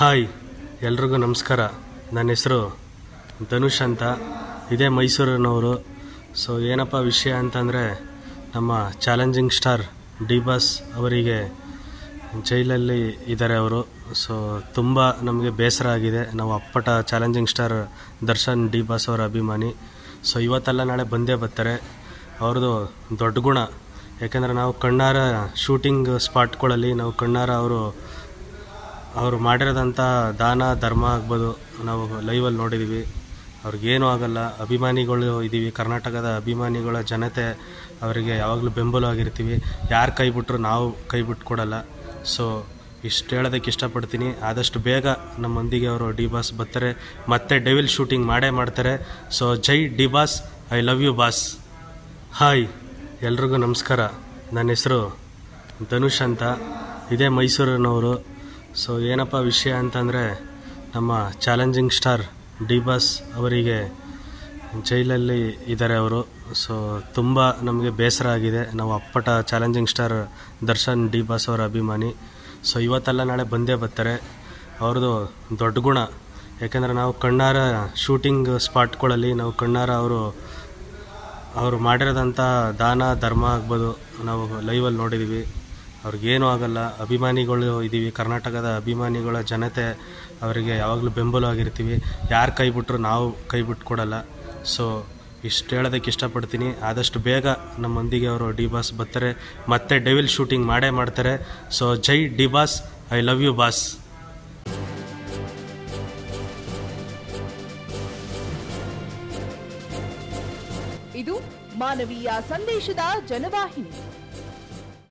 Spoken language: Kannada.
ಹಾಯ್ ಎಲ್ರಿಗೂ ನಮಸ್ಕಾರ. ನನ್ನ ಹೆಸರು ಧನುಷ್ ಅಂತ. ಇದೇ ಮೈಸೂರಿನವರು. ಸೊ ಏನಪ್ಪ ವಿಷಯ ಅಂತಂದರೆ, ನಮ್ಮ ಚಾಲೆಂಜಿಂಗ್ ಸ್ಟಾರ್ ಡಿ ಬಾಸ್ ಅವರಿಗೆ ಜೈಲಲ್ಲಿ ಇದ್ದಾರೆ ಅವರು. ಸೊ ತುಂಬ ನಮಗೆ ಬೇಸರ ಆಗಿದೆ. ನಾವು ಅಪ್ಪಟ challenging star Darshan D boss ಅವರ ಅಭಿಮಾನಿ. ಸೊ ಇವತ್ತೆಲ್ಲ ನಾಳೆ ಬಂದೇ ಬರ್ತಾರೆ. ಅವ್ರದ್ದು ದೊಡ್ಡ ಗುಣ. ಯಾಕೆಂದರೆ ನಾವು ಕಣ್ಣಾರ ಶೂಟಿಂಗ್ ಸ್ಪಾಟ್ಗಳಲ್ಲಿ ನಾವು ಕಣ್ಣಾರ ಅವರು ಮಾಡಿರೋದಂಥ ದಾನ ಧರ್ಮ ಆಗ್ಬೋದು, ನಾವು ಲೈವಲ್ಲಿ ನೋಡಿದ್ದೀವಿ. ಅವ್ರಿಗೇನೂ ಆಗಲ್ಲ. ಅಭಿಮಾನಿಗಳು ಇದ್ದೀವಿ, ಕರ್ನಾಟಕದ ಅಭಿಮಾನಿಗಳ ಜನತೆ ಅವರಿಗೆ ಯಾವಾಗಲೂ ಬೆಂಬಲವಾಗಿರ್ತೀವಿ. ಯಾರು ಕೈ ಬಿಟ್ಟರು ನಾವು ಕೈ ಬಿಟ್ಕೊಡಲ್ಲ. ಸೊ ಇಷ್ಟು ಹೇಳೋದಕ್ಕೆ ಇಷ್ಟಪಡ್ತೀನಿ. ಆದಷ್ಟು ಬೇಗ ನಮ್ಮೊಂದಿಗೆ ಅವರು ಡಿ ಬಾಸ್ ಬರ್ತಾರೆ, ಮತ್ತೆ ಡೆವಿಲ್ ಶೂಟಿಂಗ್ ಮಾಡೇ ಮಾಡ್ತಾರೆ. So Jai D boss, I love you boss. Hi ಎಲ್ರಿಗೂ ನಮಸ್ಕಾರ. ನನ್ನ ಹೆಸರು ಧನುಷ್ ಅಂತ. ಇದೇ ಮೈಸೂರಿನವರು. ಸೊ ಏನಪ್ಪ ವಿಷಯ ಅಂತಂದರೆ, ನಮ್ಮ ಚಾಲೆಂಜಿಂಗ್ ಸ್ಟಾರ್ ಡಿ ಬಾಸ್ ಅವರಿಗೆ ಜೈಲಲ್ಲಿ ಇದ್ದಾರೆ ಅವರು. ಸೊ ತುಂಬ ನಮಗೆ ಬೇಸರ ಆಗಿದೆ. ನಾವು ಅಪ್ಪಟ challenging star Darshan D boss ಅವರ ಅಭಿಮಾನಿ. ಸೊ ಇವತ್ತೆಲ್ಲ ನಾಳೆ ಬಂದೇ ಬರ್ತಾರೆ. ಅವ್ರದ್ದು ದೊಡ್ಡ ಗುಣ. ಯಾಕೆಂದರೆ ನಾವು ಕಣ್ಣಾರ ಶೂಟಿಂಗ್ ಸ್ಪಾಟ್ಗಳಲ್ಲಿ ನಾವು ಕಣ್ಣಾರ ಅವರು ಮಾಡಿರೋದಂಥ ದಾನ ಧರ್ಮ ಆಗ್ಬೋದು, ನಾವು ಲೈವಲ್ಲಿ ನೋಡಿದ್ದೀವಿ. ಅವ್ರಿಗೇನೂ ಆಗಲ್ಲ. ಅಭಿಮಾನಿಗಳು ಇದ್ದೀವಿ, ಕರ್ನಾಟಕದ ಅಭಿಮಾನಿಗಳ ಜನತೆ ಅವರಿಗೆ ಯಾವಾಗಲೂ ಬೆಂಬಲವಾಗಿರ್ತೀವಿ. ಯಾರು ಕೈ ಬಿಟ್ಟರು ನಾವು ಕೈ ಬಿಟ್ಕೊಡಲ್ಲ. ಸೊ ಇಷ್ಟು ಹೇಳೋದಕ್ಕೆ ಇಷ್ಟಪಡ್ತೀನಿ. ಆದಷ್ಟು ಬೇಗ ನಮ್ಮೊಂದಿಗೆ ಅವರು ಡಿ ಬಾಸ್ ಬರ್ತಾರೆ, ಮತ್ತೆ ಡೆವಿಲ್ ಶೂಟಿಂಗ್ ಮಾಡೇ ಮಾಡ್ತಾರೆ. So Jai D boss, I love you boss. ಇದು ಮಾನವೀಯ ಸಂದೇಶದ ಜನವಾಹಿನಿ.